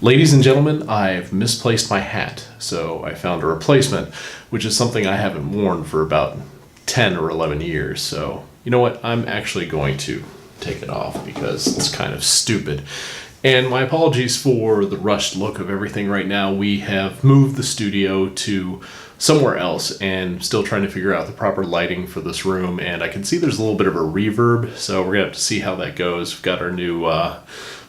Ladies and gentlemen, I've misplaced my hat, so I found a replacement, which is something I haven't worn for about 10 or 11 years. So, you know what? I'm actually going to take it off because it's kind of stupid. And my apologies for the rushed look of everything right now. We have moved the studio to somewhere else and still trying to figure out the proper lighting for this room. And I can see there's a little bit of a reverb, so we're going to have to see how that goes. We've got our new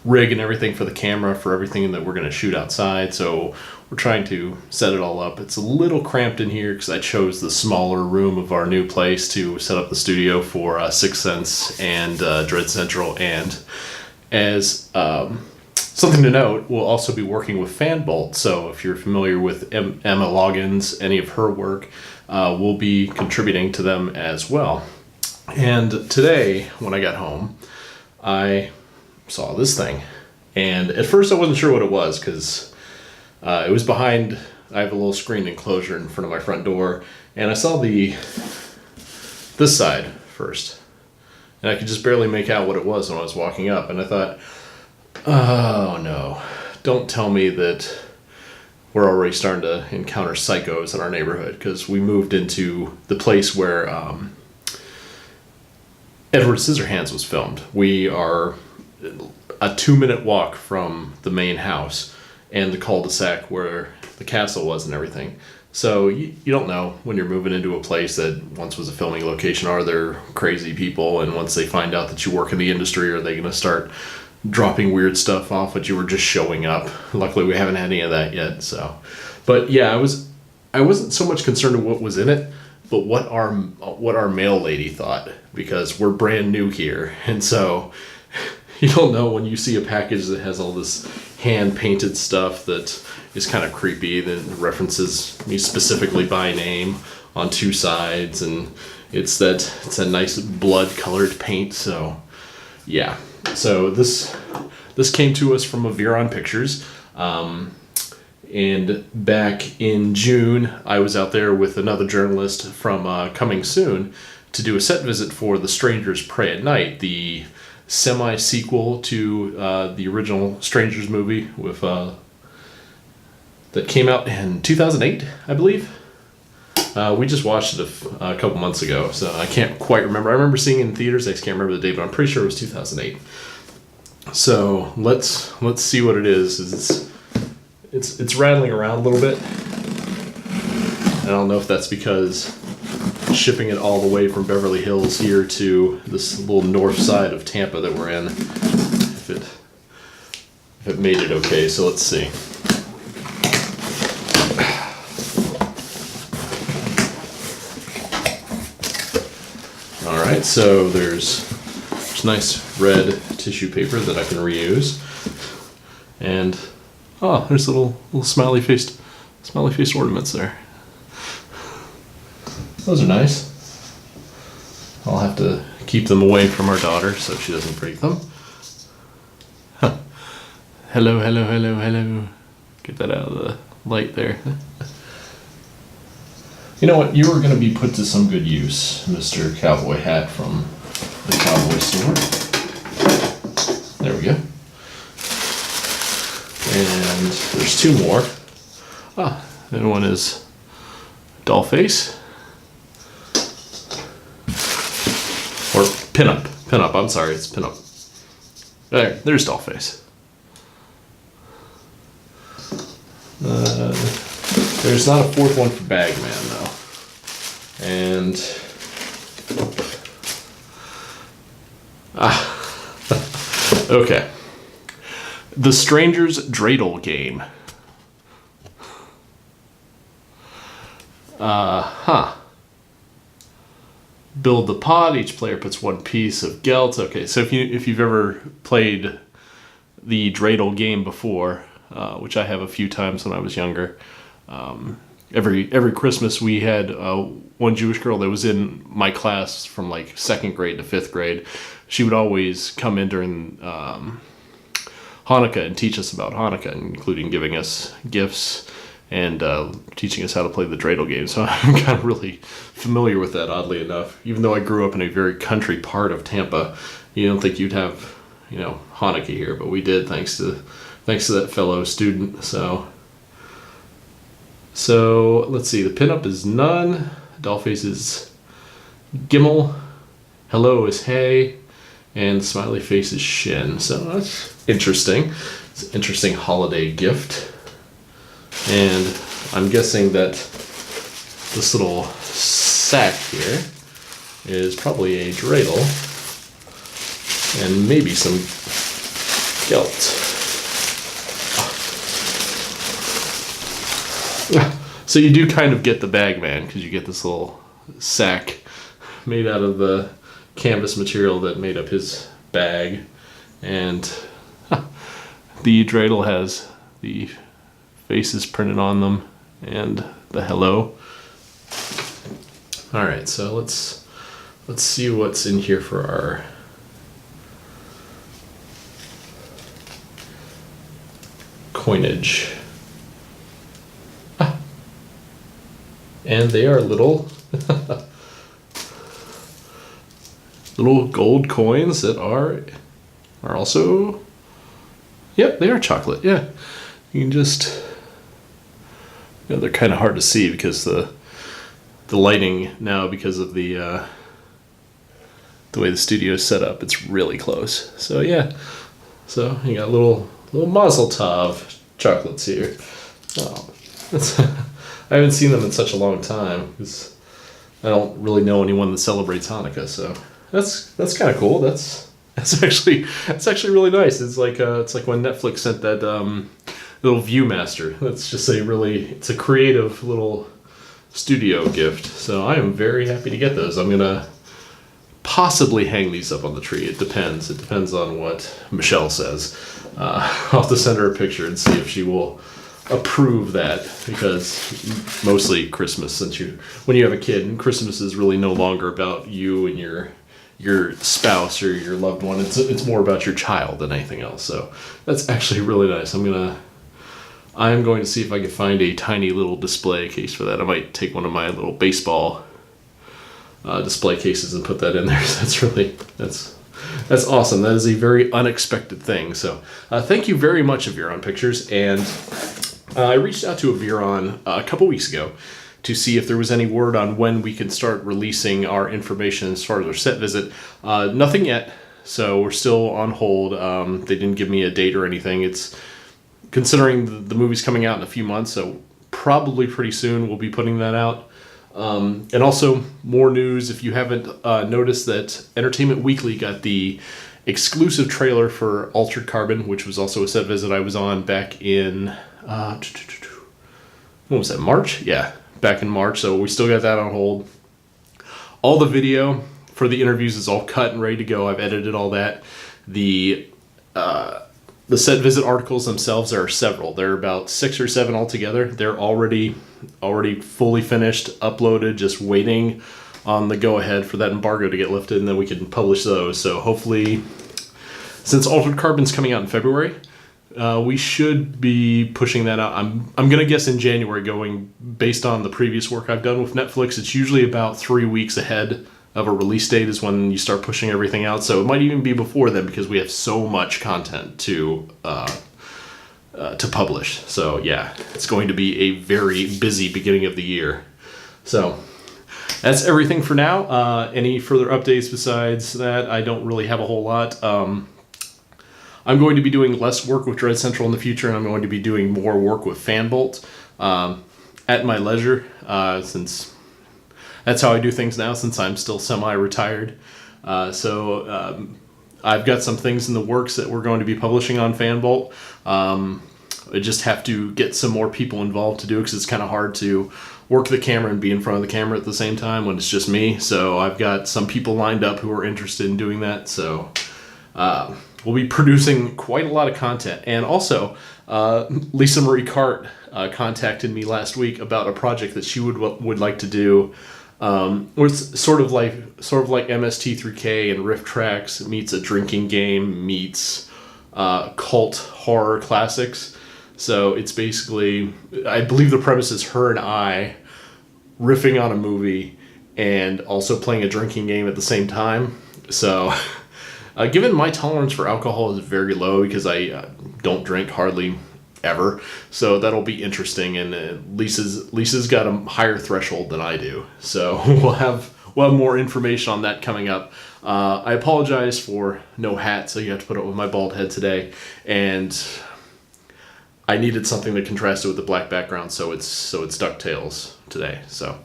rig and everything for the camera for everything that we're going to shoot outside, so we're trying to set it all up. It's a little cramped in here because I chose the smaller room of our new place to set up the studio for Sixth Sense and Dread Central. And as something to note, we'll also be working with Fanbolt, so if you're familiar with Emma Loggins, any of her work, we'll be contributing to them as well. And today, when I got home, I saw this thing, and at first I wasn't sure what it was because it was behind. I have a little screened enclosure in front of my front door, and I saw this side first, and I could just barely make out what it was when I was walking up, and I thought, oh no, don't tell me that we're already starting to encounter psychos in our neighborhood, because we moved into the place where Edward Scissorhands was filmed. We are a 2-minute walk from the main house and the cul-de-sac where the castle was and everything. So you don't know when you're moving into a place that once was a filming location, are there crazy people, and once they find out that you work in the industry, are they going to start dropping weird stuff off, but you were just showing up. Luckily we haven't had any of that yet. So, but yeah, I wasn't so much concerned with what was in it, but what our mail lady thought, because we're brand new here, and so you don't know when you see a package that has all this hand-painted stuff that is kind of creepy, that references me specifically by name on 2 sides, and it's a nice blood-colored paint. So yeah, so this came to us from Aviron Pictures, and back in June I was out there with another journalist from Coming Soon to do a set visit for The Strangers Pray at Night, the semi-sequel to the original Strangers movie with that came out in 2008, I believe. We just watched it a couple months ago, so I can't quite remember. I remember seeing it in theaters. I just can't remember the date, but I'm pretty sure it was 2008. So let's see what it is. It's rattling around a little bit. I don't know if that's because shipping it all the way from Beverly Hills here to this little north side of Tampa that we're in, if it made it okay. So let's see. All right, so there's nice red tissue paper that I can reuse, and there's little smiley faced ornaments there. Those are nice. I'll have to keep them away from our daughter so she doesn't break them. Huh. Hello. Get that out of the light there. You know what? You are going to be put to some good use, Mr. Cowboy Hat from the Cowboy Store. There we go. And there's 2 more. And one is doll face. Or pinup. I'm sorry, it's pinup. There's Dollface. There's not a 4th one for Bagman though. And okay. The Stranger's Dreidel Game. Build the pot. Each player puts 1 piece of gelt. Okay, so if you've ever played the Dreidel game before, which I have a few times when I was younger, every Christmas we had one Jewish girl that was in my class from like 2nd grade to 5th grade. She would always come in during Hanukkah and teach us about Hanukkah, including giving us gifts and teaching us how to play the dreidel game. So I'm kind of really familiar with that, oddly enough. Even though I grew up in a very country part of Tampa, you don't think you'd have, Hanukkah here, but we did, thanks to Thanks to that fellow student. So let's see. The pinup is none. Dollface is Gimmel. Hello is Hey. And the smiley face is Shin. So that's interesting. It's an interesting holiday gift. And I'm guessing that this little sack here is probably a dreidel and maybe some gelt. So you do kind of get the Bagman because you get this little sack made out of the canvas material that made up his bag, and the dreidel has the faces printed on them and the hello. All right, so let's see what's in here for our coinage. And they are little little gold coins that are also, yep, they are chocolate. Yeah, you can just, they're kind of hard to see because the lighting now, because of the way the studio is set up, it's really close. So yeah, so you got little Mazel Tov chocolates here. Oh, I haven't seen them in such a long time because I don't really know anyone that celebrates Hanukkah. So that's kind of cool. That's actually really nice. It's like when Netflix sent that little Viewmaster. That's just it's a creative little studio gift. So I am very happy to get those. I'm gonna possibly hang these up on the tree. It depends. It depends on what Michelle says. I'll have to send her a picture and see if she will approve that, because mostly Christmas, when you have a kid, and Christmas is really no longer about you and your spouse or your loved one. It's more about your child than anything else. So that's actually really nice. I'm going to see if I can find a tiny little display case for that. I might take one of my little baseball display cases and put that in there. That's awesome. That is a very unexpected thing. So thank you very much, Aviron Pictures. And I reached out to Aviron a couple weeks ago to see if there was any word on when we could start releasing our information as far as our set visit. Nothing yet, so we're still on hold. They didn't give me a date or anything. It's considering the movie's coming out in a few months, so probably pretty soon we'll be putting that out. And also more news, if you haven't noticed, that Entertainment Weekly got the exclusive trailer for Altered Carbon, which was also a set visit I was on back in what was that, March? Yeah, back in March. So we still got that on hold. All the video for the interviews is all cut and ready to go. I've edited all that. The set visit articles themselves are several. There are about 6 or 7 altogether. They're already fully finished, uploaded, just waiting on the go-ahead for that embargo to get lifted, and then we can publish those. So hopefully, since Altered Carbon's coming out in February, we should be pushing that out. I'm gonna guess in January, going based on the previous work I've done with Netflix. It's usually about 3 weeks ahead of a release date is when you start pushing everything out. So it might even be before then, because we have so much content to publish. So yeah, it's going to be a very busy beginning of the year. So that's everything for now. Any further updates besides that? I don't really have a whole lot. I'm going to be doing less work with Dread Central in the future, and I'm going to be doing more work with Fanbolt at my leisure, since that's how I do things now, since I'm still semi-retired. So I've got some things in the works that we're going to be publishing on Fanbolt. I just have to get some more people involved to do it, because it's kind of hard to work the camera and be in front of the camera at the same time when it's just me. So I've got some people lined up who are interested in doing that. So we'll be producing quite a lot of content. And also, Lisa Marie Cart contacted me last week about a project that she would like to do. Where it's sort of like MST3K and Riff Tracks meets a drinking game meets cult horror classics. So it's basically, I believe the premise is her and I riffing on a movie and also playing a drinking game at the same time. So Given my tolerance for alcohol is very low because I don't drink hardly ever, so that'll be interesting. And Lisa's got a higher threshold than I do, so we'll have more information on that coming up. I apologize for no hat, so you have to put up with my bald head today, and I needed something that contrasted with the black background, so it's DuckTales today. So,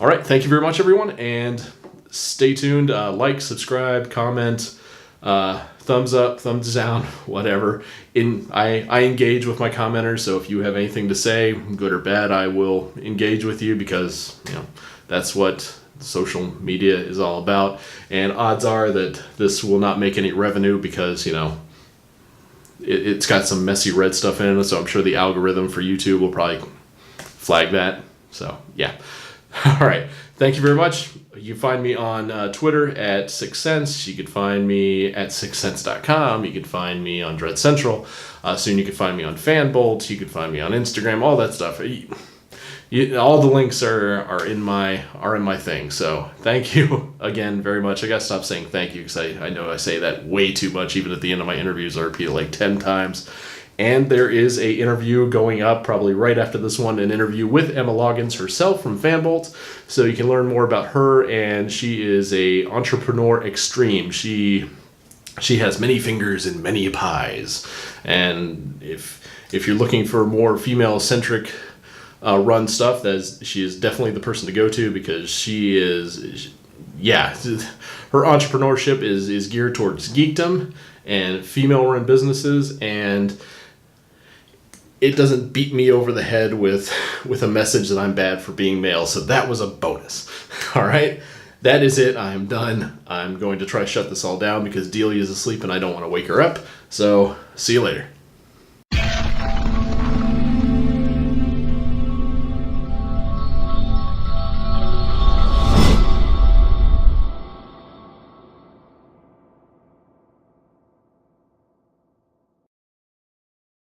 all right, thank you very much, everyone, and stay tuned. Like, subscribe, comment, thumbs up, thumbs down, whatever. I engage with my commenters, so if you have anything to say, good or bad, I will engage with you, because that's what social media is all about. And odds are that this will not make any revenue, because it's got some messy red stuff in it, so I'm sure the algorithm for YouTube will probably flag that. So yeah. All right, thank you very much. You can find me on Twitter at 6 Cents. You can find me at 6cents.com. You can find me on Dread Central. Soon you can find me on Fanbolt. You can find me on Instagram, all that stuff. All the links are in my thing. So thank you again very much. I gotta stop saying thank you, because I know I say that way too much. Even at the end of my interviews, I repeat it like 10 times. And there is a interview going up probably right after this one, an interview with Emma Loggins herself from Fanbolt. So you can learn more about her, and she is a entrepreneur extreme. She has many fingers in many pies. And if you're looking for more female-centric run stuff, she is definitely the person to go to, because she is, her entrepreneurship is geared towards geekdom and female-run businesses, and it doesn't beat me over the head with a message that I'm bad for being male, so that was a bonus. All right, that is it. I am done. I'm going to try to shut this all down, because Delia is asleep and I don't want to wake her up. So see you later.